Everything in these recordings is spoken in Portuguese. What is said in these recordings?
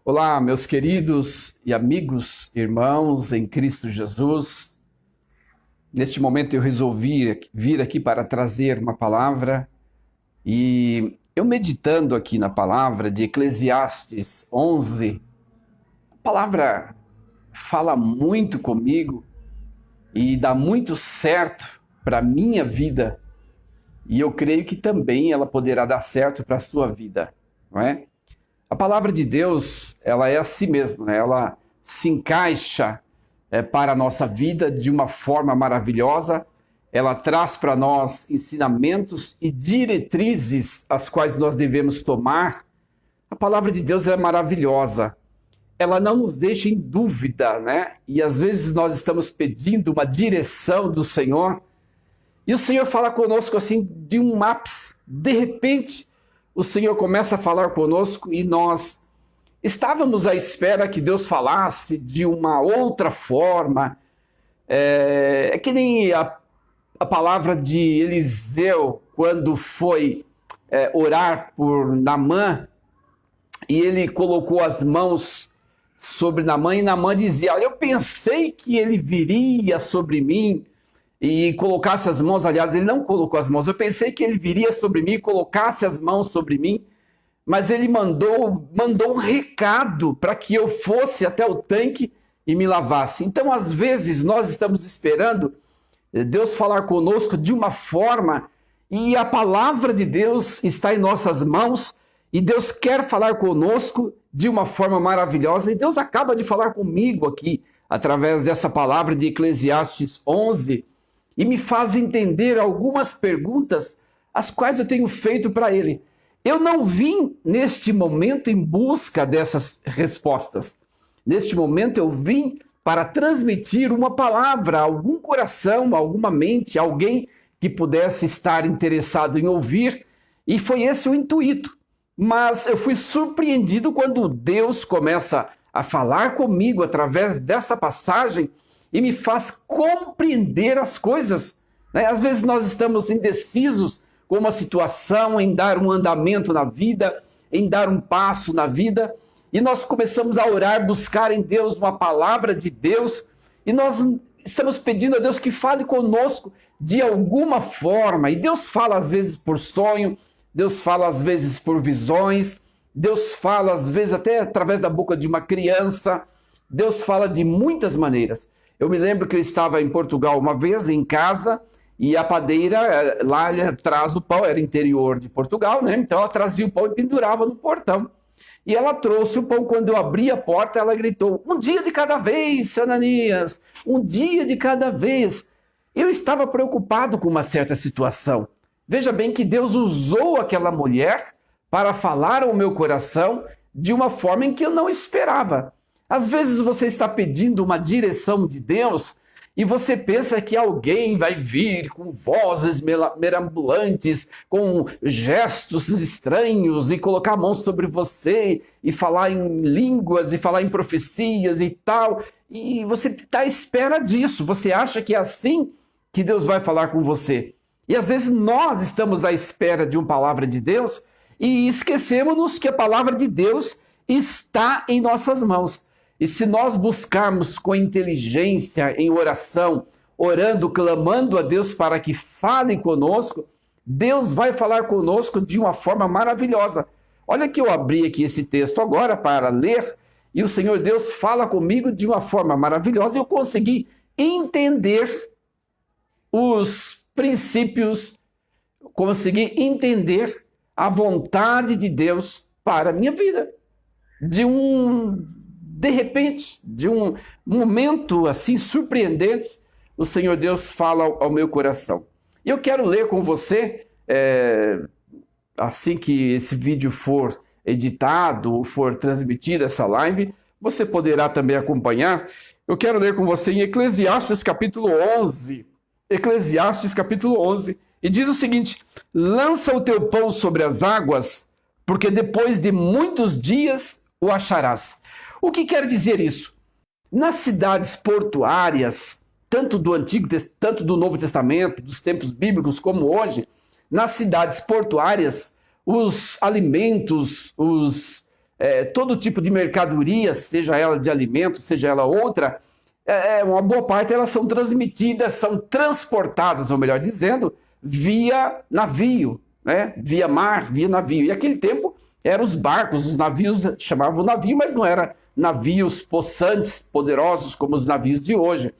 Olá, meus queridos e amigos, irmãos em Cristo Jesus. Neste momento eu resolvi vir aqui para trazer uma palavra e eu meditando aqui na palavra de Eclesiastes 11, a palavra fala muito comigo e dá muito certo para a minha vida e eu creio que também ela poderá dar certo para a sua vida, não é? A palavra de Deus, ela é assim mesmo, né? Ela se encaixa para a nossa vida de uma forma maravilhosa, ela traz para nós ensinamentos e diretrizes as quais nós devemos tomar. A palavra de Deus é maravilhosa, ela não nos deixa em dúvida, né? E às vezes nós estamos pedindo uma direção do Senhor, e o Senhor fala conosco assim de um ápice, de repente, o Senhor começa a falar conosco e nós estávamos à espera que Deus falasse de uma outra forma. É que nem a palavra de Eliseu, quando foi orar por Naamã, e ele colocou as mãos sobre Naamã, e Naamã dizia: olha, eu pensei que ele viria sobre mim e colocasse as mãos, aliás, ele não colocou as mãos, eu pensei que ele viria sobre mim e colocasse as mãos sobre mim, mas ele mandou um recado para que eu fosse até o tanque e me lavasse. Então, às vezes, nós estamos esperando Deus falar conosco de uma forma, e a palavra de Deus está em nossas mãos, e Deus quer falar conosco de uma forma maravilhosa, e Deus acaba de falar comigo aqui, através dessa palavra de Eclesiastes 11, e me faz entender algumas perguntas as quais eu tenho feito para ele. Eu não vim neste momento em busca dessas respostas. Neste momento eu vim para transmitir uma palavra a algum coração, a alguma mente, alguém que pudesse estar interessado em ouvir, e foi esse o intuito. Mas eu fui surpreendido quando Deus começa a falar comigo através dessa passagem e me faz compreender as coisas, né? Às vezes nós estamos indecisos com uma situação, em dar um andamento na vida, em dar um passo na vida, e nós começamos a orar, buscar em Deus uma palavra de Deus, e nós estamos pedindo a Deus que fale conosco de alguma forma, e Deus fala às vezes por sonho, Deus fala às vezes por visões, Deus fala às vezes até através da boca de uma criança, Deus fala de muitas maneiras. Eu me lembro que eu estava em Portugal uma vez, em casa, e a padeira, lá ela traz o pão, era interior de Portugal, né? Então ela trazia o pão e pendurava no portão. E ela trouxe o pão, quando eu abri a porta, ela gritou: um dia de cada vez, seu Ananias, um dia de cada vez. Eu estava preocupado com uma certa situação. Veja bem que Deus usou aquela mulher para falar ao meu coração de uma forma em que eu não esperava. Às vezes você está pedindo uma direção de Deus e você pensa que alguém vai vir com vozes mirabolantes, com gestos estranhos e colocar a mão sobre você e falar em línguas e falar em profecias e tal. E você está à espera disso, você acha que é assim que Deus vai falar com você. E às vezes nós estamos à espera de uma palavra de Deus e esquecemos que a palavra de Deus está em nossas mãos. E se nós buscarmos com inteligência em oração, orando, clamando a Deus para que fale conosco, Deus vai falar conosco de uma forma maravilhosa. Olha que eu abri aqui esse texto agora para ler, e o Senhor Deus fala comigo de uma forma maravilhosa, e eu consegui entender os princípios, consegui entender a vontade de Deus para a minha vida. De repente, de um momento assim surpreendente, o Senhor Deus fala ao meu coração. E eu quero ler com você, assim que esse vídeo for editado, for transmitida essa live, você poderá também acompanhar. Eu quero ler com você em Eclesiastes capítulo 11. Eclesiastes capítulo 11. E diz o seguinte: lança o teu pão sobre as águas, porque depois de muitos dias o acharás. O que quer dizer isso? Nas cidades portuárias, tanto do Antigo, tanto do Novo Testamento, dos tempos bíblicos como hoje, nas cidades portuárias, os alimentos, os todo tipo de mercadoria, seja ela de alimento, seja ela outra, uma boa parte elas são transmitidas, são transportadas, ou melhor dizendo, via navio, né? Via mar, via navio. E naquele tempo eram os barcos, os navios chamavam navio, mas não eram navios possantes, poderosos como os navios de hoje.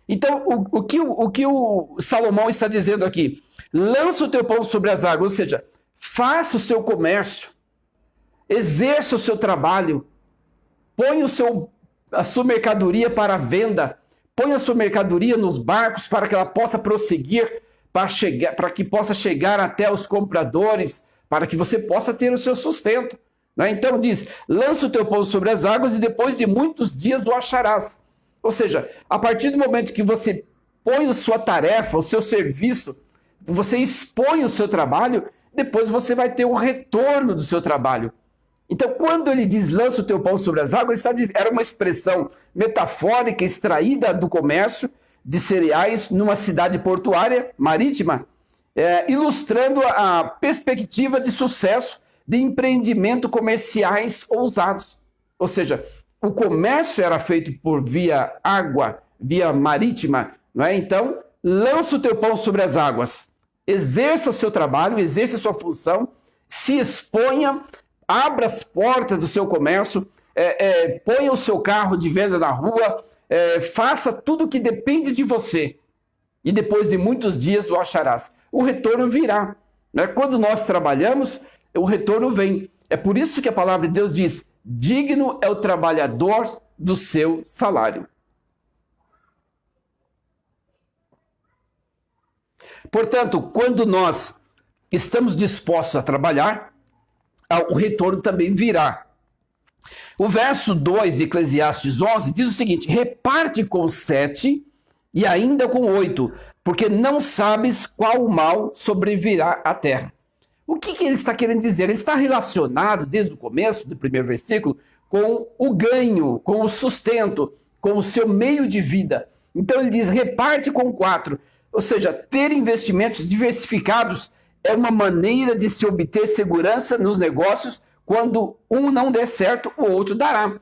Então, o que o Salomão está dizendo aqui? Lança o teu pão sobre as águas, ou seja, faça o seu comércio, exerça o seu trabalho, põe a sua mercadoria para venda, põe a sua mercadoria nos barcos para que ela possa prosseguir, para que possa chegar até os compradores, para que você possa ter o seu sustento. Né? Então diz, lança o teu pão sobre as águas e depois de muitos dias o acharás. Ou seja, a partir do momento que você põe a sua tarefa, o seu serviço, você expõe o seu trabalho, depois você vai ter o retorno do seu trabalho. Então, quando ele diz lança o teu pão sobre as águas, era uma expressão metafórica extraída do comércio de cereais numa cidade portuária marítima, ilustrando a perspectiva de sucesso de empreendimento comerciais ousados. Ou seja, o comércio era feito por via água, via marítima, não é? Então, lança o teu pão sobre as águas, exerça o seu trabalho, exerça a sua função, se exponha, abra as portas do seu comércio, ponha o seu carro de venda na rua, faça tudo o que depende de você. E depois de muitos dias o acharás. O retorno virá. Né? Quando nós trabalhamos, o retorno vem. É por isso que a palavra de Deus diz, digno é o trabalhador do seu salário. Portanto, quando nós estamos dispostos a trabalhar, o retorno também virá. O verso 2 de Eclesiastes 11 diz o seguinte, reparte com 7 e ainda com 8, porque não sabes qual mal sobrevirá à terra. O que ele está querendo dizer? Ele está relacionado, desde o começo do primeiro versículo, com o ganho, com o sustento, com o seu meio de vida. Então ele diz, reparte com 4. Ou seja, ter investimentos diversificados é uma maneira de se obter segurança nos negócios. Quando um não der certo, o outro dará.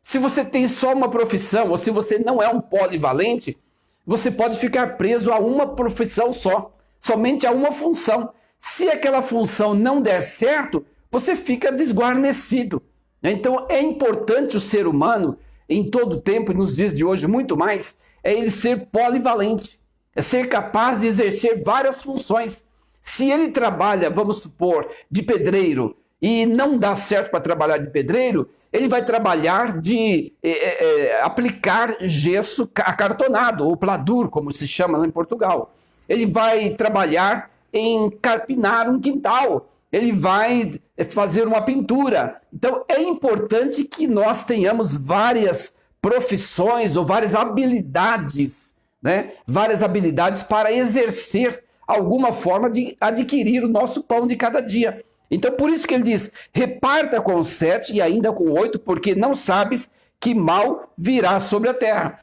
Se você tem só uma profissão, ou se você não é um polivalente, você pode ficar preso a uma profissão só, somente a uma função. Se aquela função não der certo, você fica desguarnecido. Então é importante o ser humano, em todo tempo, e nos dias de hoje muito mais, é ele ser polivalente, é ser capaz de exercer várias funções. Se ele trabalha, vamos supor, de pedreiro, e não dá certo para trabalhar de pedreiro, ele vai trabalhar de aplicar gesso acartonado, ou pladur, como se chama lá em Portugal. Ele vai trabalhar em carpinar um quintal, ele vai fazer uma pintura. Então é importante que nós tenhamos várias profissões ou várias habilidades, né? Várias habilidades para exercer alguma forma de adquirir o nosso pão de cada dia. Então, por isso que ele diz, reparta com 7 e ainda com 8, porque não sabes que mal virá sobre a terra.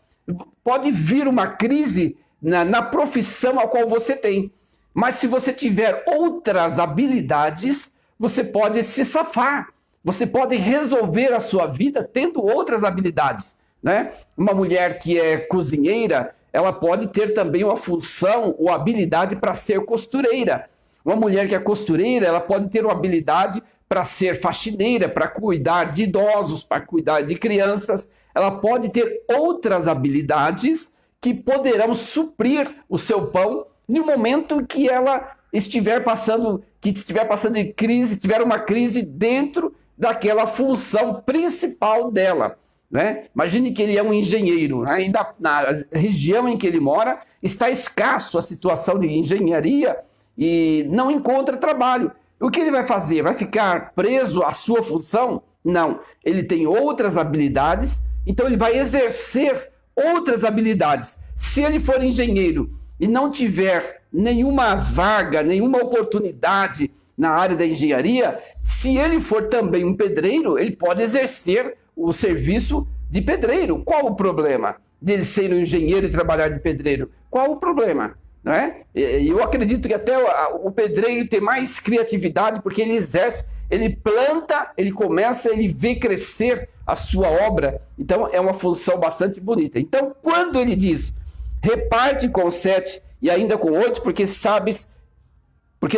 Pode vir uma crise na profissão a qual você tem, mas se você tiver outras habilidades, você pode se safar, você pode resolver a sua vida tendo outras habilidades. Né? Uma mulher que é cozinheira, ela pode ter também uma função ou habilidade para ser costureira. Uma mulher que é costureira, ela pode ter uma habilidade para ser faxineira, para cuidar de idosos, para cuidar de crianças. Ela pode ter outras habilidades que poderão suprir o seu pão no momento que ela estiver passando de crise, tiver uma crise dentro daquela função principal dela. Né? Imagine que ele é um engenheiro, né? Ainda na região em que ele mora está escasso a situação de engenharia e não encontra trabalho. O que ele vai fazer? Vai ficar preso à sua função? Não, ele tem outras habilidades, então ele vai exercer outras habilidades. Se ele for engenheiro e não tiver nenhuma vaga, nenhuma oportunidade na área da engenharia, se ele for também um pedreiro, ele pode exercer o serviço de pedreiro. Qual o problema dele ser um engenheiro e trabalhar de pedreiro? Qual o problema? não é? E eu acredito que até o pedreiro tem mais criatividade, porque ele exerce, ele planta, ele começa, ele vê crescer a sua obra. Então é uma função bastante bonita. Então quando ele diz, reparte com 7 e ainda com 8, porque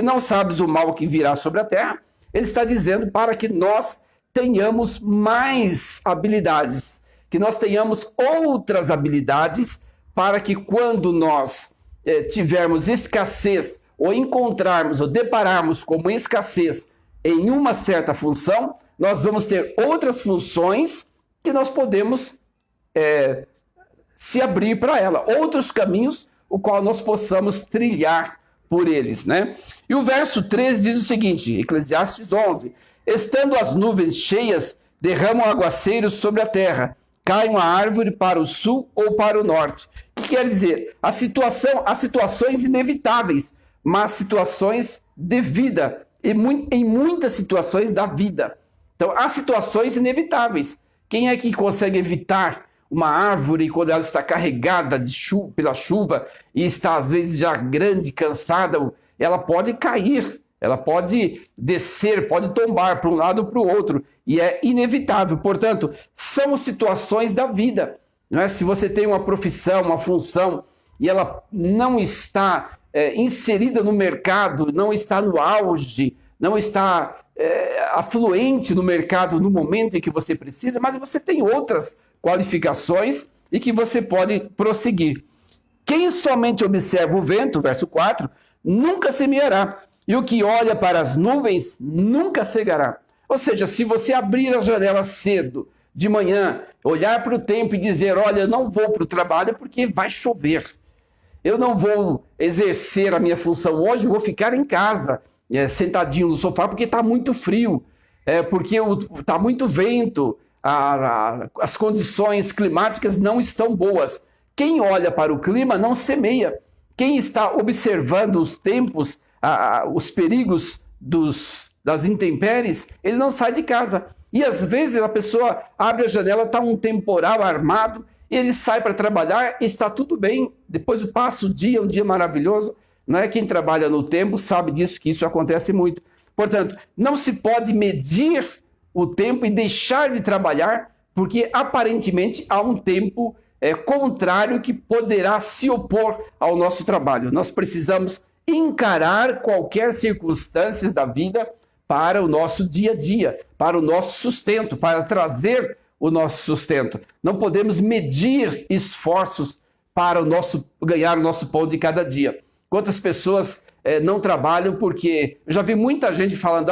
não sabes o mal que virá sobre a terra, ele está dizendo para que nós tenhamos mais habilidades, que nós tenhamos outras habilidades, para que quando nós tivermos escassez, ou encontrarmos, ou depararmos com uma escassez em uma certa função, nós vamos ter outras funções que nós podemos se abrir para ela, outros caminhos, o qual nós possamos trilhar por eles, né? E o verso 3 diz o seguinte, Eclesiastes 11, estando as nuvens cheias, derramam aguaceiros sobre a terra, cai uma árvore para o sul ou para o norte. O que quer dizer? Há situações inevitáveis, mas situações de vida, em muitas situações da vida. Então, há situações inevitáveis. Quem é que consegue evitar uma árvore quando ela está carregada pela chuva e está às vezes já grande, cansada? Ela pode cair, ela pode descer, pode tombar para um lado ou para o outro, e é inevitável. Portanto, são situações da vida, não é? Se você tem uma profissão, uma função, e ela não está inserida no mercado, não está no auge, não está afluente no mercado no momento em que você precisa, mas você tem outras qualificações e que você pode prosseguir. Quem somente observa o vento, verso 4, nunca semeará, e o que olha para as nuvens nunca cegará. Ou seja, se você abrir a janela cedo, de manhã, olhar para o tempo e dizer, olha, eu não vou para o trabalho porque vai chover. Eu não vou exercer a minha função hoje, vou ficar em casa, sentadinho no sofá, porque está muito frio, porque está muito vento, as condições climáticas não estão boas. Quem olha para o clima não semeia. Quem está observando os tempos, os perigos das intempéries, ele não sai de casa. E às vezes a pessoa abre a janela, está um temporal armado, ele sai para trabalhar, está tudo bem. Depois passa o dia, um dia maravilhoso. Não é? Quem trabalha no tempo sabe disso, que isso acontece muito. Portanto, não se pode medir o tempo e deixar de trabalhar, porque aparentemente há um tempo contrário que poderá se opor ao nosso trabalho. Nós precisamos encarar qualquer circunstância da vida para o nosso dia a dia, para o nosso sustento, para trazer o nosso sustento. Não podemos medir esforços para ganhar o nosso pão de cada dia. Quantas pessoas não trabalham porque... Eu já vi muita gente falando,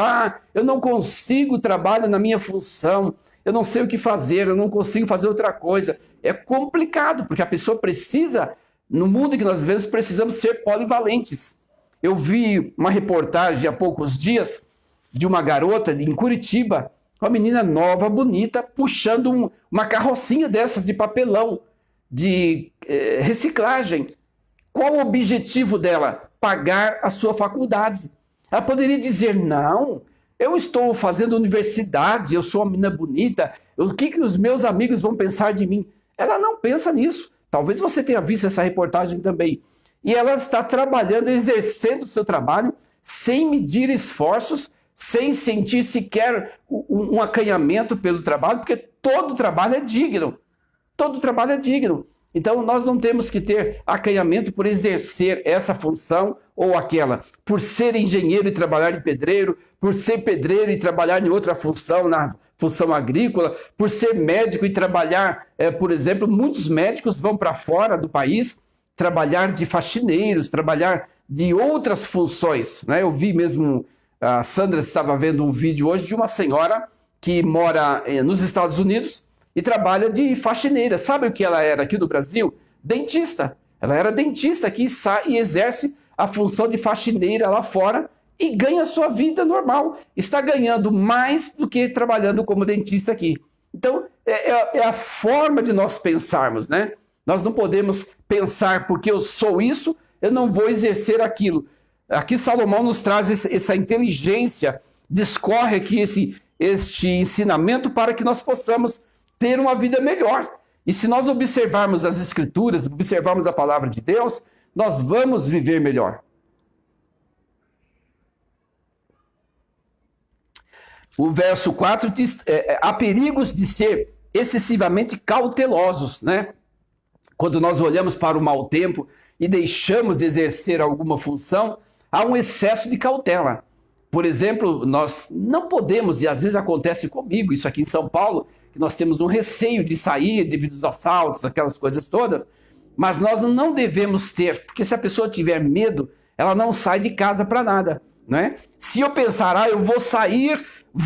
eu não consigo trabalhar na minha função, eu não sei o que fazer, eu não consigo fazer outra coisa. É complicado, porque a pessoa precisa, no mundo em que nós vivemos, precisamos ser polivalentes. Eu vi uma reportagem há poucos dias de uma garota em Curitiba, uma menina nova, bonita, puxando uma carrocinha dessas de papelão, de reciclagem. Qual o objetivo dela? Pagar a sua faculdade. Ela poderia dizer, não, eu estou fazendo universidade, eu sou uma menina bonita, o que os meus amigos vão pensar de mim? Ela não pensa nisso. Talvez você tenha visto essa reportagem também. E ela está trabalhando, exercendo o seu trabalho, sem medir esforços, sem sentir sequer um acanhamento pelo trabalho, porque todo trabalho é digno. Todo trabalho é digno. Então, nós não temos que ter acanhamento por exercer essa função ou aquela. Por ser engenheiro e trabalhar em pedreiro, por ser pedreiro e trabalhar em outra função, na função agrícola, por ser médico e trabalhar, por exemplo, muitos médicos vão para fora do país trabalhar de faxineiros, trabalhar de outras funções, né? Eu vi mesmo, a Sandra estava vendo um vídeo hoje de uma senhora que mora nos Estados Unidos e trabalha de faxineira. Sabe o que ela era aqui no Brasil? Dentista. Ela era dentista aqui e exerce a função de faxineira lá fora e ganha a sua vida normal. Está ganhando mais do que trabalhando como dentista aqui. Então, é a forma de nós pensarmos, né? Nós não podemos pensar, porque eu sou isso, eu não vou exercer aquilo. Aqui Salomão nos traz essa inteligência, discorre aqui este ensinamento para que nós possamos ter uma vida melhor. E se nós observarmos as Escrituras, observarmos a palavra de Deus, nós vamos viver melhor. O verso 4 diz, há perigos de ser excessivamente cautelosos, né? Quando nós olhamos para o mau tempo e deixamos de exercer alguma função, há um excesso de cautela. Por exemplo, nós não podemos, e às vezes acontece comigo, isso aqui em São Paulo, que nós temos um receio de sair devido aos assaltos, aquelas coisas todas, mas nós não devemos ter, porque se a pessoa tiver medo, ela não sai de casa para nada, né? Se eu pensar, eu vou sair,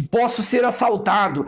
posso ser assaltado,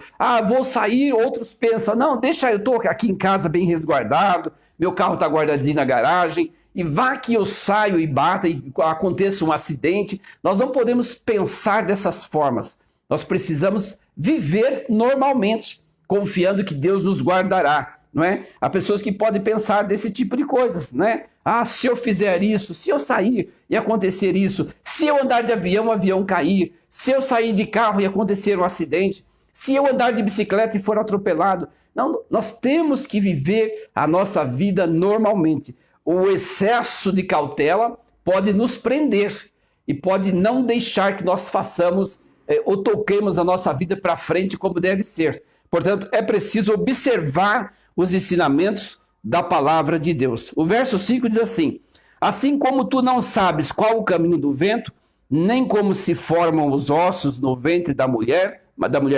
vou sair, outros pensam, não, deixa, eu estou aqui em casa bem resguardado, meu carro está guardadinho na garagem, e vá que eu saio e bata e aconteça um acidente. Nós não podemos pensar dessas formas. Nós precisamos viver normalmente, confiando que Deus nos guardará, não é? Há pessoas que podem pensar desse tipo de coisas, né? Se eu fizer isso, se eu sair e acontecer isso, se eu andar de avião, o avião cair, se eu sair de carro e acontecer um acidente, se eu andar de bicicleta e for atropelado. Não, nós temos que viver a nossa vida normalmente. O excesso de cautela pode nos prender e pode não deixar que nós façamos ou toquemos a nossa vida para frente como deve ser. Portanto, é preciso observar os ensinamentos da palavra de Deus. O verso 5 diz assim: assim como tu não sabes qual o caminho do vento, nem como se formam os ossos no ventre da mulher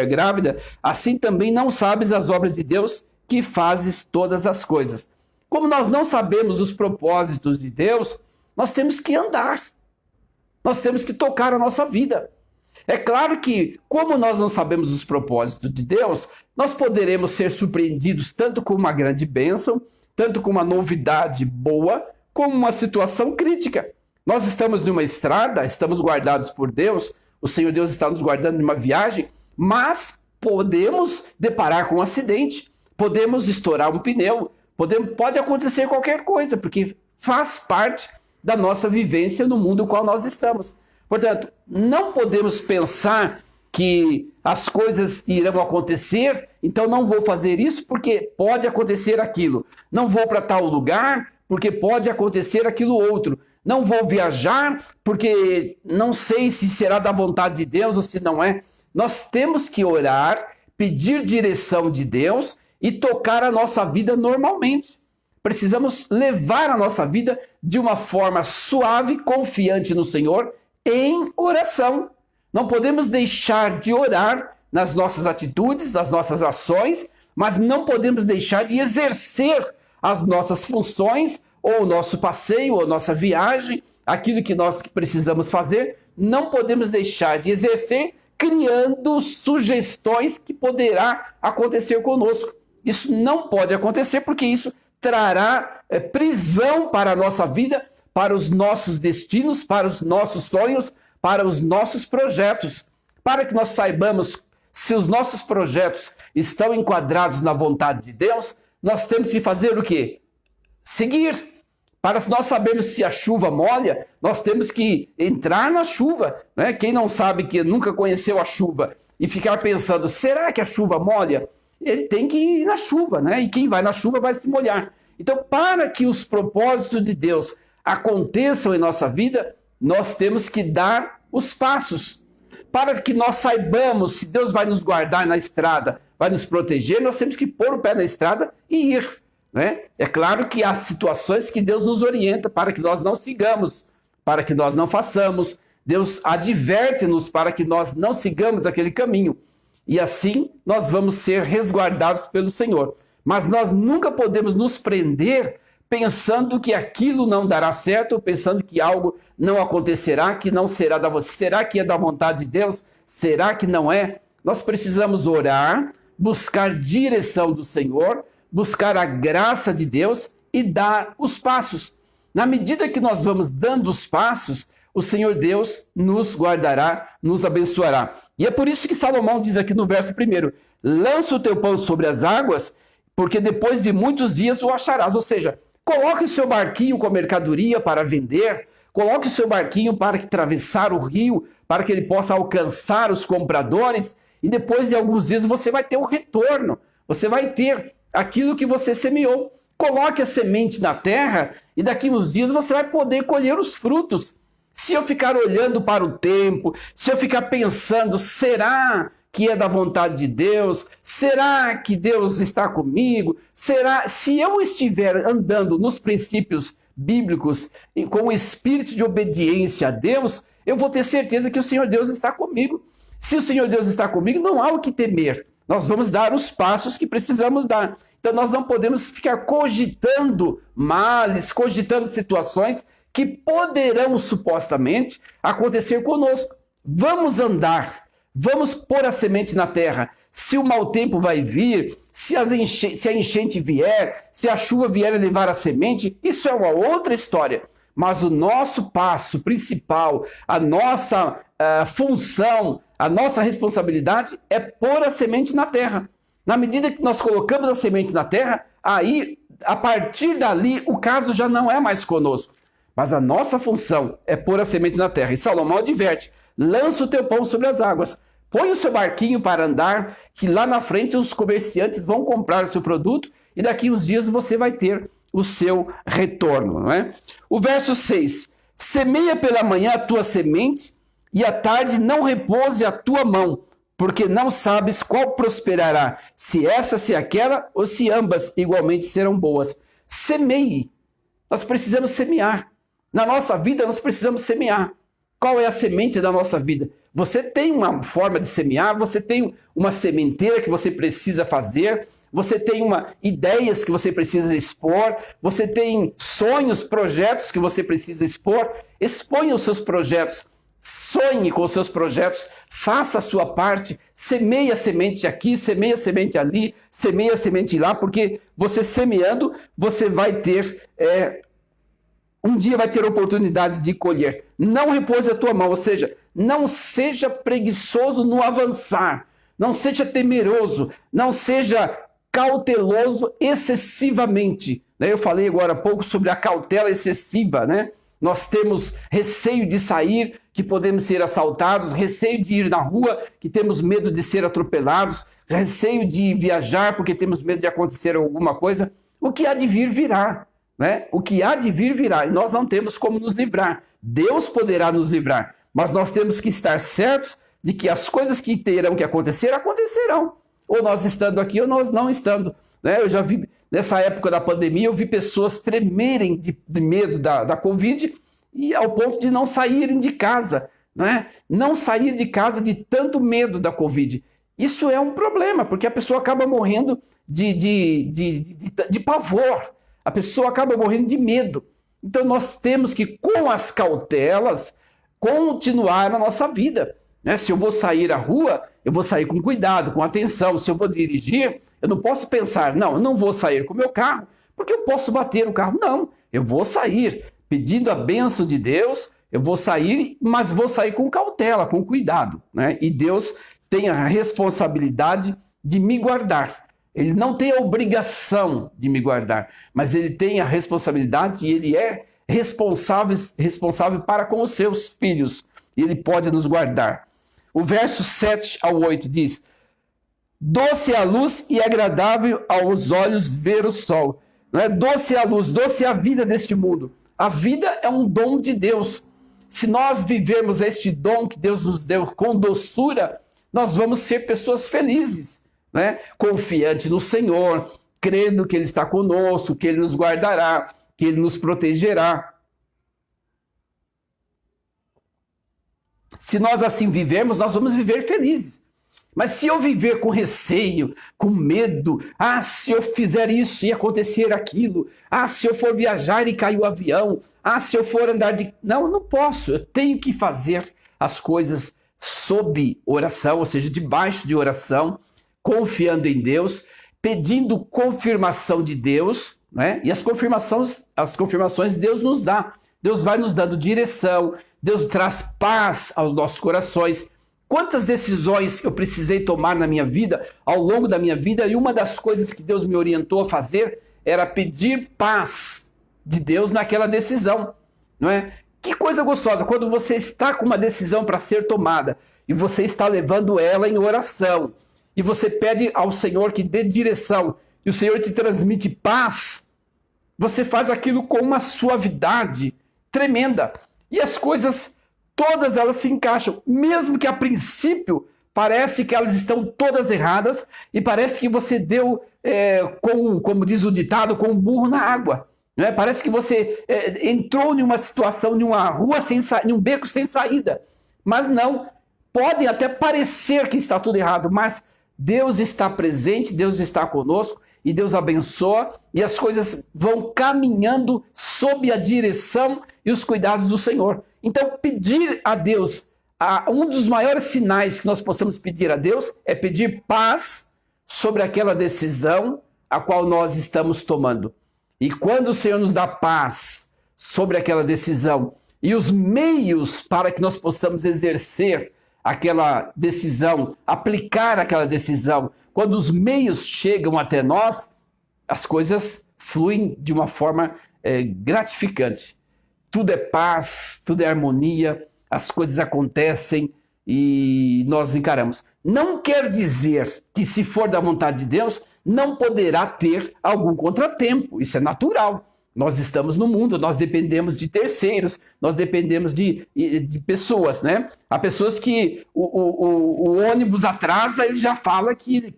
grávida, assim também não sabes as obras de Deus, que fazes todas as coisas. Como nós não sabemos os propósitos de Deus, nós temos que andar. Nós temos que tocar a nossa vida. É claro que, como nós não sabemos os propósitos de Deus, nós poderemos ser surpreendidos tanto com uma grande bênção, tanto com uma novidade boa, como uma situação crítica. Nós estamos numa estrada, estamos guardados por Deus, o Senhor Deus está nos guardando numa viagem, mas podemos deparar com um acidente, podemos estourar um pneu, pode acontecer qualquer coisa, porque faz parte da nossa vivência no mundo no qual nós estamos. Portanto, não podemos pensar que as coisas irão acontecer, então não vou fazer isso porque pode acontecer aquilo. Não vou para tal lugar porque pode acontecer aquilo outro. Não vou viajar porque não sei se será da vontade de Deus ou se não é. Nós temos que orar, pedir direção de Deus e tocar a nossa vida normalmente. Precisamos levar a nossa vida de uma forma suave, confiante no Senhor, em oração. Não podemos deixar de orar nas nossas atitudes, nas nossas ações, mas não podemos deixar de exercer as nossas funções, ou o nosso passeio, ou nossa viagem, aquilo que nós precisamos fazer, não podemos deixar de exercer, criando sugestões que poderá acontecer conosco. Isso não pode acontecer porque isso trará prisão para a nossa vida, para os nossos destinos, para os nossos sonhos, para os nossos projetos. Para que nós saibamos se os nossos projetos estão enquadrados na vontade de Deus, nós temos que fazer o quê? Seguir. Para nós sabermos se a chuva molha, nós temos que entrar na chuva, né? Quem não sabe, que nunca conheceu a chuva e ficar pensando, será que a chuva molha? Ele tem que ir na chuva, né? E quem vai na chuva vai se molhar. Então, para que os propósitos de Deus aconteçam em nossa vida, nós temos que dar os passos. Para que nós saibamos se Deus vai nos guardar na estrada, vai nos proteger, nós temos que pôr o pé na estrada e ir. Né? É claro que há situações que Deus nos orienta para que nós não sigamos, para que nós não façamos. Deus adverte-nos para que nós não sigamos aquele caminho. E assim nós vamos ser resguardados pelo Senhor. Mas nós nunca podemos nos prender pensando que aquilo não dará certo, pensando que algo não acontecerá, que não será da você. Será que é da vontade de Deus? Será que não é? Nós precisamos orar, buscar direção do Senhor, buscar a graça de Deus e dar os passos. Na medida que nós vamos dando os passos, o Senhor Deus nos guardará, nos abençoará. E é por isso que Salomão diz aqui no verso 1, lança o teu pão sobre as águas, porque depois de muitos dias o acharás. Ou seja, coloque o seu barquinho com a mercadoria para vender, coloque o seu barquinho para atravessar o rio, para que ele possa alcançar os compradores, e depois de alguns dias você vai ter um retorno, você vai ter aquilo que você semeou. Coloque a semente na terra e daqui uns dias você vai poder colher os frutos. Se eu ficar olhando para o tempo, se eu ficar pensando, será que é da vontade de Deus? Será que Deus está comigo? Será? Se eu estiver andando nos princípios bíblicos e com o espírito de obediência a Deus, eu vou ter certeza que o Senhor Deus está comigo. Se o Senhor Deus está comigo, não há o que temer. Nós vamos dar os passos que precisamos dar. Então nós não podemos ficar cogitando males, cogitando situações que poderão supostamente acontecer conosco. Vamos andar, vamos pôr a semente na terra. Se o mau tempo vai vir, se a enchente vier, se a chuva vier a levar a semente, isso é uma outra história. Mas o nosso passo principal, a nossa função, a nossa responsabilidade é pôr a semente na terra. Na medida que nós colocamos a semente na terra, aí, a partir dali, o caso já não é mais conosco. Mas a nossa função é pôr a semente na terra. E Salomão adverte, lança o teu pão sobre as águas, põe o seu barquinho para andar, que lá na frente os comerciantes vão comprar o seu produto e daqui uns dias você vai ter o seu retorno. Não é? O verso 6, semeia pela manhã a tua semente e à tarde não repouse a tua mão, porque não sabes qual prosperará, se essa, se aquela, ou se ambas igualmente serão boas. Semeie. Nós precisamos semear. Na nossa vida, nós precisamos semear. Qual é a semente da nossa vida? Você tem uma forma de semear, você tem uma sementeira que você precisa fazer, você tem ideias que você precisa expor, você tem sonhos, projetos que você precisa expor. Exponha os seus projetos, sonhe com os seus projetos, faça a sua parte, semeie a semente aqui, semeie a semente ali, semeie a semente lá, porque você semeando, você vai ter... um dia vai ter oportunidade de colher. Não repouse a tua mão, ou seja, não seja preguiçoso no avançar, não seja temeroso, não seja cauteloso excessivamente. Eu falei agora há pouco sobre a cautela excessiva, né? Nós temos receio de sair, que podemos ser assaltados, receio de ir na rua, que temos medo de ser atropelados, receio de viajar, porque temos medo de acontecer alguma coisa. O que há de vir virá. Né? O que há de vir virá e nós não temos como nos livrar. Deus poderá nos livrar, mas nós temos que estar certos de que as coisas que terão que acontecer, acontecerão. Ou nós estando aqui ou nós não estando. Né? Eu já vi, nessa época da pandemia, eu vi pessoas tremerem de medo da Covid e ao ponto de não saírem de casa. Né? Não sair de casa de tanto medo da Covid. Isso é um problema, porque a pessoa acaba morrendo de pavor. A pessoa acaba morrendo de medo. Então nós temos que, com as cautelas, continuar na nossa vida. Né? Se eu vou sair à rua, eu vou sair com cuidado, com atenção. Se eu vou dirigir, eu não posso pensar, não, eu não vou sair com o meu carro, porque eu posso bater o carro. Não, eu vou sair pedindo a bênção de Deus, eu vou sair, mas vou sair com cautela, com cuidado. Né? E Deus tem a responsabilidade de me guardar. Ele não tem a obrigação de me guardar, mas ele tem a responsabilidade e ele é responsável para com os seus filhos. E ele pode nos guardar. O verso 7 ao 8 diz, doce é a luz e agradável aos olhos ver o sol. Não é? Doce é a luz, doce é a vida deste mundo. A vida é um dom de Deus. Se nós vivermos este dom que Deus nos deu com doçura, nós vamos ser pessoas felizes. Né? Confiante no Senhor, crendo que Ele está conosco, que Ele nos guardará, que Ele nos protegerá. Se nós assim vivermos, nós vamos viver felizes. Mas se eu viver com receio, com medo, se eu fizer isso e acontecer aquilo, se eu for viajar e cair o avião, se eu for andar de... Não, eu não posso, eu tenho que fazer as coisas sob oração, ou seja, debaixo de oração, confiando em Deus, pedindo confirmação de Deus, né? E as confirmações Deus nos dá. Deus vai nos dando direção, Deus traz paz aos nossos corações. Quantas decisões eu precisei tomar na minha vida, ao longo da minha vida, e uma das coisas que Deus me orientou a fazer era pedir paz de Deus naquela decisão, não é? Que coisa gostosa, quando você está com uma decisão para ser tomada e você está levando ela em oração, e você pede ao Senhor que dê direção, e o Senhor te transmite paz, Você faz aquilo com uma suavidade tremenda. E as coisas, todas elas se encaixam. Mesmo que a princípio parece que elas estão todas erradas e parece que você deu, como diz o ditado, com um burro na água. Né? Parece que você entrou em uma situação, em uma rua, em um beco sem saída. Mas não, pode até parecer que está tudo errado, mas Deus está presente, Deus está conosco e Deus abençoa e as coisas vão caminhando sob a direção e os cuidados do Senhor. Então, pedir a Deus, um dos maiores sinais que nós possamos pedir a Deus é pedir paz sobre aquela decisão a qual nós estamos tomando. E quando o Senhor nos dá paz sobre aquela decisão e os meios para que nós possamos exercer aquela decisão, aplicar aquela decisão, quando os meios chegam até nós, as coisas fluem de uma forma gratificante. Tudo é paz, tudo é harmonia, as coisas acontecem e nós encaramos. Não quer dizer que, se for da vontade de Deus, não poderá ter algum contratempo. Isso é natural. Nós estamos no mundo, nós dependemos de terceiros, nós dependemos de pessoas, né? Há pessoas que o ônibus atrasa, ele já fala que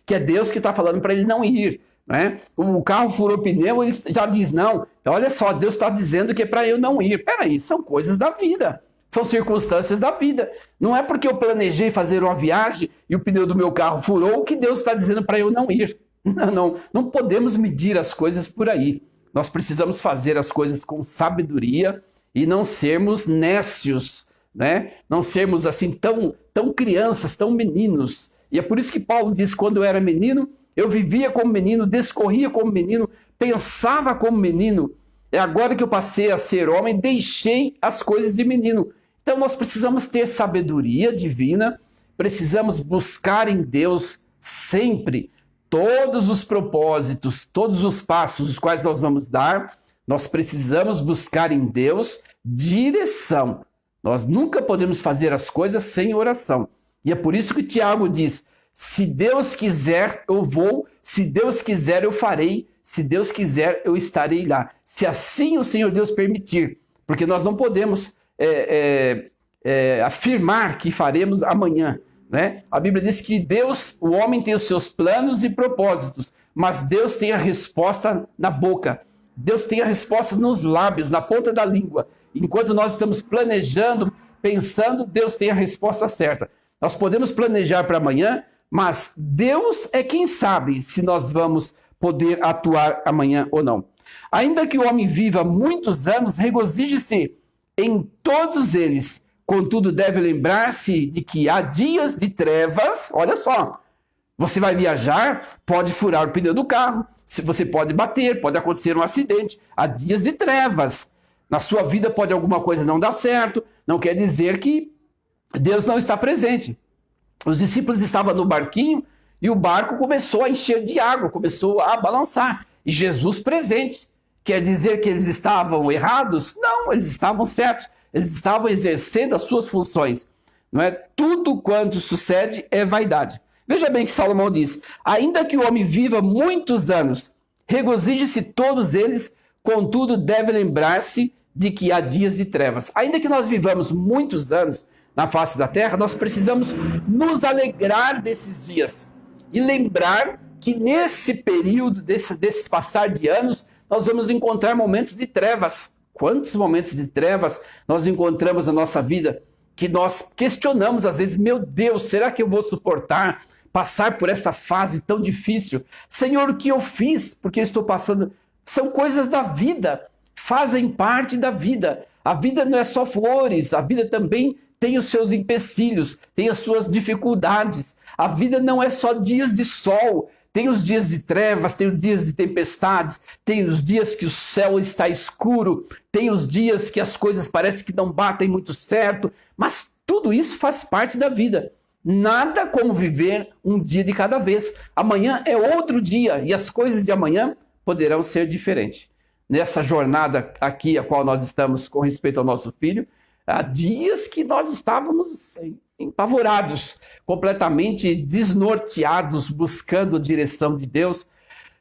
é Deus que está falando para ele não ir, né? O carro furou pneu, ele já diz, não, olha só, Deus está dizendo que é para eu não ir. Peraí, são coisas da vida. São circunstâncias da vida. Não é porque eu planejei fazer uma viagem e o pneu do meu carro furou que Deus está dizendo para eu não ir. Não podemos medir as coisas por aí. Nós precisamos fazer as coisas com sabedoria e não sermos nécios, né? Não sermos assim tão crianças, tão meninos. E é por isso que Paulo diz, quando eu era menino, eu vivia como menino, discorria como menino, pensava como menino. É agora que eu passei a ser homem, deixei as coisas de menino. Então nós precisamos ter sabedoria divina, precisamos buscar em Deus sempre todos os propósitos, todos os passos os quais nós vamos dar, nós precisamos buscar em Deus direção. Nós nunca podemos fazer as coisas sem oração. E é por isso que Tiago diz, se Deus quiser, eu vou, se Deus quiser, eu farei, se Deus quiser, eu estarei lá. Se assim o Senhor Deus permitir, porque nós não podemos afirmar que faremos amanhã, né? A Bíblia diz que Deus, o homem tem os seus planos e propósitos, mas Deus tem a resposta na boca. Deus tem a resposta nos lábios, na ponta da língua. Enquanto nós estamos planejando, pensando, Deus tem a resposta certa. Nós podemos planejar para amanhã, mas Deus é quem sabe se nós vamos poder atuar amanhã ou não. Ainda que o homem viva muitos anos, regozije-se em todos eles. Contudo, deve lembrar-se de que há dias de trevas. Olha só, você vai viajar, pode furar o pneu do carro, você pode bater, pode acontecer um acidente. Há dias de trevas. Na sua vida pode alguma coisa não dar certo. Não quer dizer que Deus não está presente. Os discípulos estavam no barquinho e o barco começou a encher de água, começou a balançar. E Jesus presente. Quer dizer que eles estavam errados? Não, eles estavam certos. Eles estavam exercendo as suas funções. Não é? Tudo quanto sucede é vaidade. Veja bem que Salomão diz, ainda que o homem viva muitos anos, regozije-se todos eles, contudo deve lembrar-se de que há dias de trevas. Ainda que nós vivamos muitos anos na face da terra, nós precisamos nos alegrar desses dias e lembrar que nesse período, desses passar de anos, nós vamos encontrar momentos de trevas. Quantos momentos de trevas nós encontramos na nossa vida que nós questionamos às vezes, meu Deus, será que eu vou suportar passar por essa fase tão difícil? Senhor, o que eu fiz? Porque eu estou passando... São coisas da vida, fazem parte da vida. A vida não é só flores, a vida também tem os seus empecilhos, tem as suas dificuldades. A vida não é só dias de sol, tem os dias de trevas, tem os dias de tempestades, tem os dias que o céu está escuro, tem os dias que as coisas parecem que não batem muito certo, mas tudo isso faz parte da vida. Nada como viver um dia de cada vez. Amanhã é outro dia e as coisas de amanhã poderão ser diferentes. Nessa jornada aqui, a qual nós estamos com respeito ao nosso filho, há dias que nós estávamos empavorados, completamente desnorteados, buscando a direção de Deus.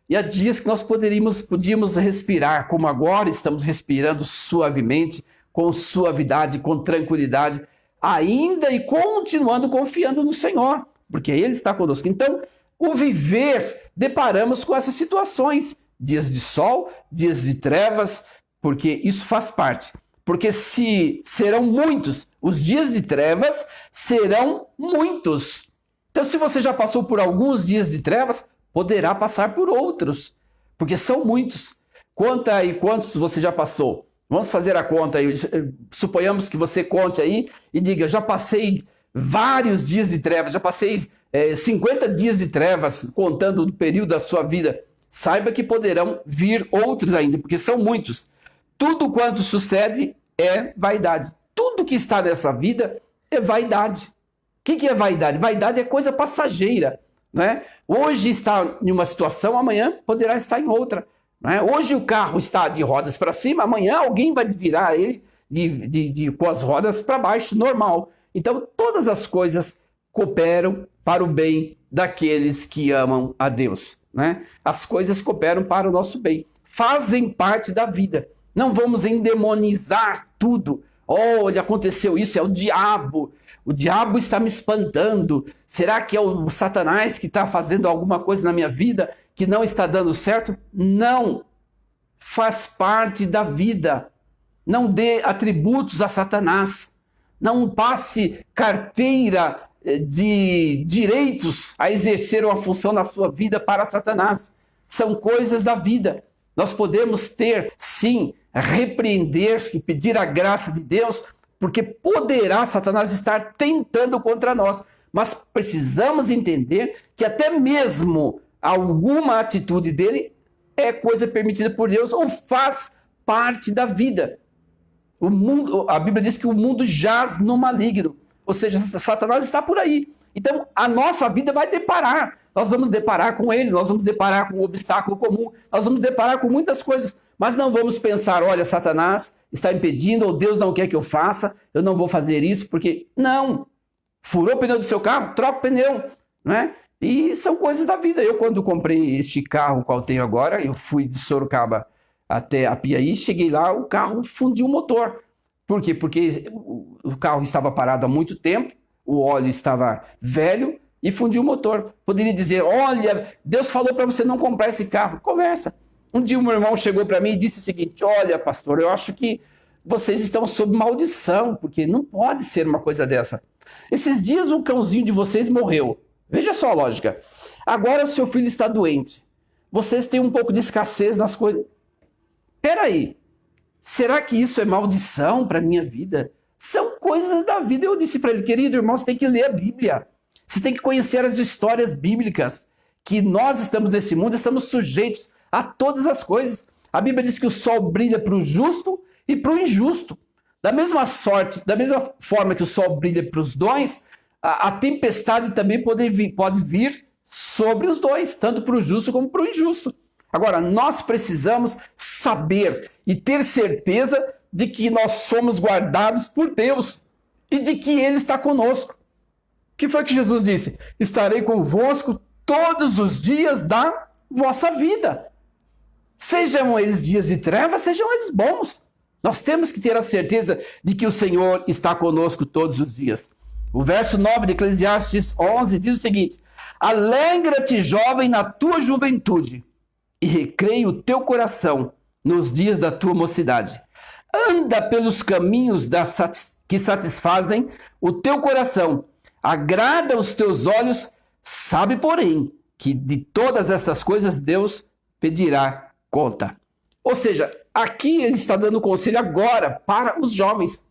E há dias que nós podíamos respirar, como agora estamos respirando suavemente, com suavidade, com tranquilidade, ainda e continuando confiando no Senhor, porque Ele está conosco. Então, o viver, deparamos com essas situações, dias de sol, dias de trevas, porque isso faz parte. Porque se serão muitos, os dias de trevas serão muitos. Então, se você já passou por alguns dias de trevas, poderá passar por outros, porque são muitos. Conta aí quantos você já passou. Vamos fazer a conta aí. Suponhamos que você conte aí e diga, já passei vários dias de trevas, já passei 50 dias de trevas, contando o período da sua vida. Saiba que poderão vir outros ainda, porque são muitos. Tudo quanto sucede é vaidade. Tudo que está nessa vida é vaidade. O que é vaidade? Vaidade é coisa passageira. Né? Hoje está em uma situação, amanhã poderá estar em outra. Né? Hoje o carro está de rodas para cima, amanhã alguém vai virar ele com as rodas para baixo, normal. Então todas as coisas cooperam para o bem daqueles que amam a Deus. Né? As coisas cooperam para o nosso bem, fazem parte da vida. Não vamos endemonizar tudo. Olha, aconteceu isso, é o diabo está me espantando. Será que é o Satanás que está fazendo alguma coisa na minha vida que não está dando certo? Não, faz parte da vida. Não dê atributos a Satanás. Não passe carteira de direitos a exercer uma função na sua vida para Satanás. São coisas da vida. Nós podemos ter, sim, repreender e pedir a graça de Deus, porque poderá Satanás estar tentando contra nós. Mas precisamos entender que até mesmo alguma atitude dele é coisa permitida por Deus ou faz parte da vida. A Bíblia diz que o mundo jaz no maligno, ou seja, Satanás está por aí. Então a nossa vida vai deparar, nós vamos deparar com ele, nós vamos deparar com um obstáculo comum, nós vamos deparar com muitas coisas, mas não vamos pensar, olha, Satanás está impedindo, ou Deus não quer que eu faça, eu não vou fazer isso, porque não, furou o pneu do seu carro, troca o pneu, né? E são coisas da vida. Eu, quando comprei este carro, qual tenho agora, eu fui de Sorocaba até a Piaí, cheguei lá, o carro fundiu o motor. Por quê? Porque o carro estava parado há muito tempo, o óleo estava velho e fundiu o motor. Poderia dizer, olha, Deus falou para você não comprar esse carro. Conversa. Um dia o meu irmão chegou para mim e disse o seguinte, olha, pastor, eu acho que vocês estão sob maldição, porque não pode ser uma coisa dessa. Esses dias o cãozinho de vocês morreu. Veja só a lógica. Agora o seu filho está doente. Vocês têm um pouco de escassez nas coisas. Peraí, será que isso é maldição para a minha vida? São coisas da vida. Eu disse para ele, querido irmão, você tem que ler a Bíblia. Você tem que conhecer as histórias bíblicas. Que nós estamos nesse mundo, estamos sujeitos a todas as coisas. A Bíblia diz que o sol brilha para o justo e para o injusto. Da mesma forma que o sol brilha para os dois, a tempestade também pode vir sobre os dois, tanto para o justo como para o injusto. Agora, nós precisamos saber e ter certeza de que nós somos guardados por Deus e de que Ele está conosco. O que foi que Jesus disse? Estarei convosco todos os dias da vossa vida. Sejam eles dias de trevas, sejam eles bons. Nós temos que ter a certeza de que o Senhor está conosco todos os dias. O verso 9 de Eclesiastes 11 diz o seguinte: alegra-te, jovem, na tua juventude, e recreia o teu coração nos dias da tua mocidade. Anda pelos caminhos que satisfazem o teu coração, agrada os teus olhos, sabe, porém, que de todas essas coisas Deus pedirá conta. Ou seja, aqui ele está dando conselho agora para os jovens.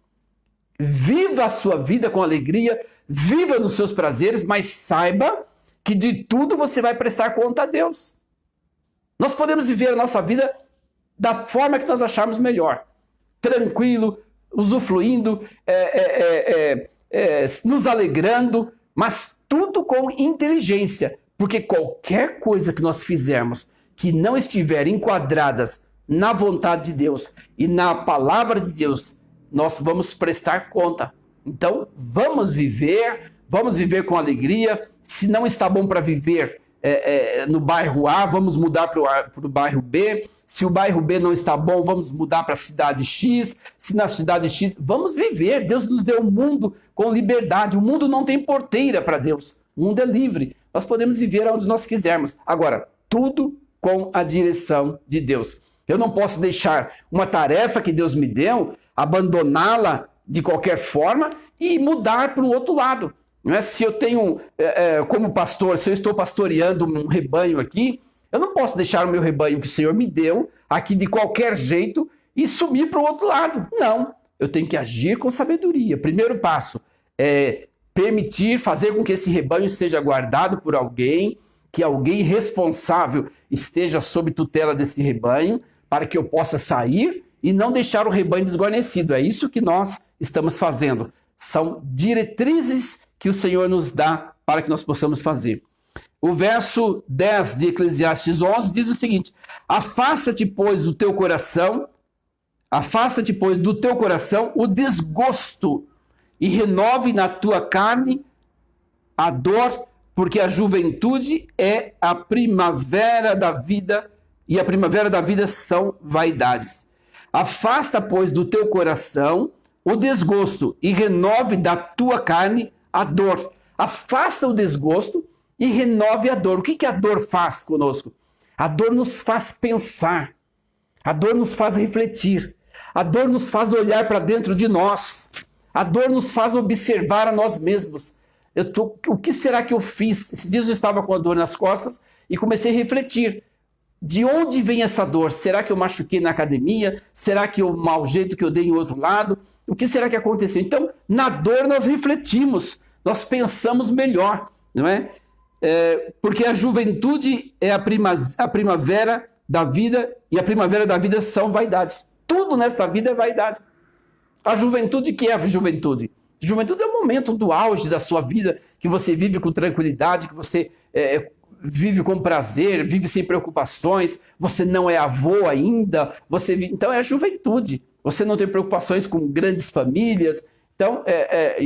Viva a sua vida com alegria, viva nos seus prazeres, mas saiba que de tudo você vai prestar conta a Deus. Nós podemos viver a nossa vida da forma que nós acharmos melhor. Tranquilo, usufruindo, nos alegrando, mas tudo com inteligência. Porque qualquer coisa que nós fizermos que não estiver enquadradas na vontade de Deus e na palavra de Deus, nós vamos prestar conta. Então, vamos viver com alegria. Se não está bom para viver no bairro A, vamos mudar para o bairro B. Se o bairro B não está bom, vamos mudar para a cidade X. Se na cidade X, vamos viver. Deus nos deu um mundo com liberdade. O mundo não tem porteira para Deus. O mundo é livre. Nós podemos viver onde nós quisermos. Agora, tudo com a direção de Deus. Eu não posso deixar uma tarefa que Deus me deu, abandoná-la de qualquer forma e mudar para o outro lado. Não é? Se eu tenho, como pastor, se eu estou pastoreando um rebanho aqui, eu não posso deixar o meu rebanho que o Senhor me deu aqui de qualquer jeito e sumir para o outro lado. Não, eu tenho que agir com sabedoria. Primeiro passo é permitir, fazer com que esse rebanho seja guardado por alguém, que alguém responsável esteja sob tutela desse rebanho, para que eu possa sair e não deixar o rebanho desguarnecido. É isso que nós estamos fazendo. São diretrizes que o Senhor nos dá para que nós possamos fazer. O verso 10 de Eclesiastes 11 diz o seguinte: afasta-te, pois, do teu coração o desgosto e renove na tua carne a dor, porque a juventude é a primavera da vida, e a primavera da vida são vaidades. Afasta, pois, do teu coração o desgosto e renove da tua carne a dor. Afasta o desgosto e renove a dor. O que a dor faz conosco? A dor nos faz pensar. A dor nos faz refletir. A dor nos faz olhar para dentro de nós. A dor nos faz observar a nós mesmos. O que será que eu fiz? Esses dias eu estava com a dor nas costas e comecei a refletir. De onde vem essa dor? Será que eu machuquei na academia? Será que o mau jeito que eu dei em outro lado? O que será que aconteceu? Então, na dor nós refletimos, nós pensamos melhor, não é? Porque a juventude é a primavera da vida, e a primavera da vida são vaidades. Tudo nesta vida é vaidade. A juventude, que é a juventude? Juventude é o momento do auge da sua vida, que você vive com tranquilidade, que você vive com prazer, vive sem preocupações, você não é avô ainda, então é a juventude. Você não tem preocupações com grandes famílias. Então,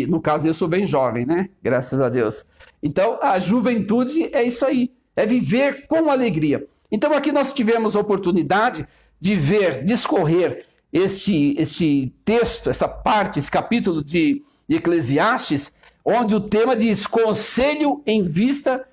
no caso, eu sou bem jovem, né? Graças a Deus. Então, a juventude é isso aí, é viver com alegria. Então, aqui nós tivemos a oportunidade de ver, discorrer este texto, essa parte, esse capítulo de Eclesiastes, onde o tema diz conselho em vista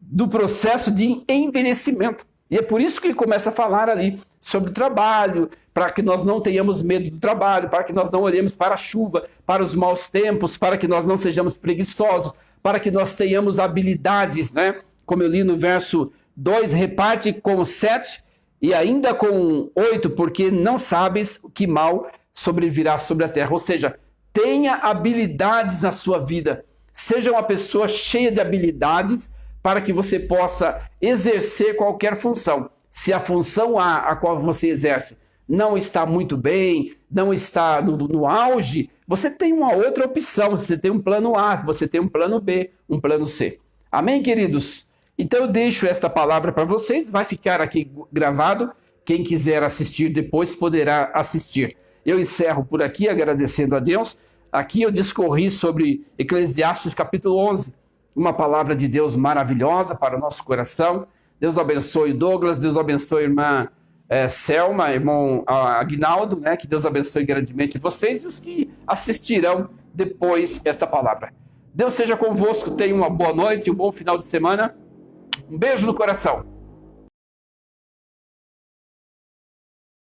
do processo de envelhecimento. E é por isso que ele começa a falar ali sobre o trabalho, para que nós não tenhamos medo do trabalho, para que nós não olhemos para a chuva, para os maus tempos, para que nós não sejamos preguiçosos, para que nós tenhamos habilidades, né? Como eu li no verso 2, reparte com 7 e ainda com 8, porque não sabes o que mal sobrevirá sobre a terra. Ou seja, tenha habilidades na sua vida. Seja uma pessoa cheia de habilidades para que você possa exercer qualquer função. Se a função a qual você exerce não está muito bem, não está no auge, você tem uma outra opção. Você tem um plano A, você tem um plano B, um plano C. Amém, queridos? Então eu deixo esta palavra para vocês, vai ficar aqui gravado. Quem quiser assistir depois poderá assistir. Eu encerro por aqui agradecendo a Deus. Aqui eu discorri sobre Eclesiastes capítulo 11, uma palavra de Deus maravilhosa para o nosso coração. Deus abençoe Douglas, Deus abençoe a irmã Selma, irmão Aguinaldo, né? Que Deus abençoe grandemente vocês e os que assistirão depois esta palavra. Deus seja convosco, tenha uma boa noite, um bom final de semana. Um beijo no coração.